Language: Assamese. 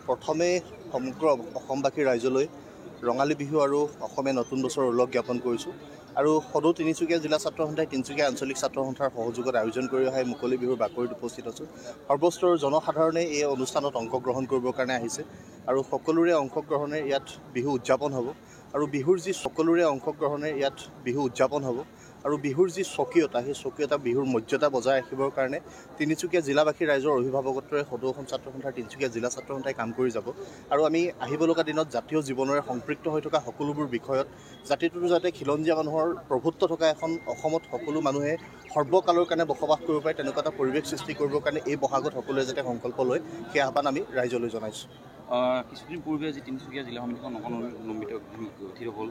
প্ৰথমে সমগ্ৰ অসমবাসী ৰাইজলৈ ৰঙালী বিহু আৰু অসমীয়া নতুন বছৰৰ ওলগ জ্ঞাপন কৰিছোঁ আৰু সদৌ তিনিচুকীয়া জিলা ছাত্ৰ সন্থাই তিনিচুকীয়া আঞ্চলিক ছাত্ৰ সন্থাৰ সহযোগত আয়োজন কৰি অহা মুকলি বিহুৰ বাকৰিত উপস্থিত আছোঁ। সৰ্বস্তৰৰ জনসাধাৰণে এই অনুষ্ঠানত অংশগ্ৰহণ কৰিবৰ কাৰণে আহিছে আৰু সকলোৰে অংশগ্ৰহণে ইয়াত বিহু উদযাপন হ'ব আৰু বিহুৰ যি স্বকীয়তা সেই স্বকীয়তা বিহুৰ মৰ্যাদা বজাই ৰাখিবৰ কাৰণে তিনিচুকীয়া জিলাবাসী ৰাইজৰ অভিভাৱকত্বৰে সদৌ অসম ছাত্ৰ সন্থাৰ তিনিচুকীয়া জিলা ছাত্ৰ সন্থাই কাম কৰি যাব আৰু আমি আহিব লগা দিনত জাতীয় জীৱনেৰে সম্পৃক্ত হৈ থকা সকলোবোৰ বিষয়ত জাতিটোৰ যাতে খিলঞ্জীয়া মানুহৰ প্ৰভুত্ব থকা এখন অসমত সকলো মানুহে সৰ্বকালৰ কাৰণে বসবাস কৰিব পাৰে তেনেকুৱা এটা পৰিৱেশ সৃষ্টি কৰিবৰ কাৰণে এই বহাগত সকলোৱে যাতে সংকল্প লয় সেই আহ্বান আমি ৰাইজলৈ জনাইছোঁ। কিছুদিন পূৰ্বে আজি তিনিচুকীয়া জিলা সমিতিখন অনলম্বিত গঠিত হ'ল।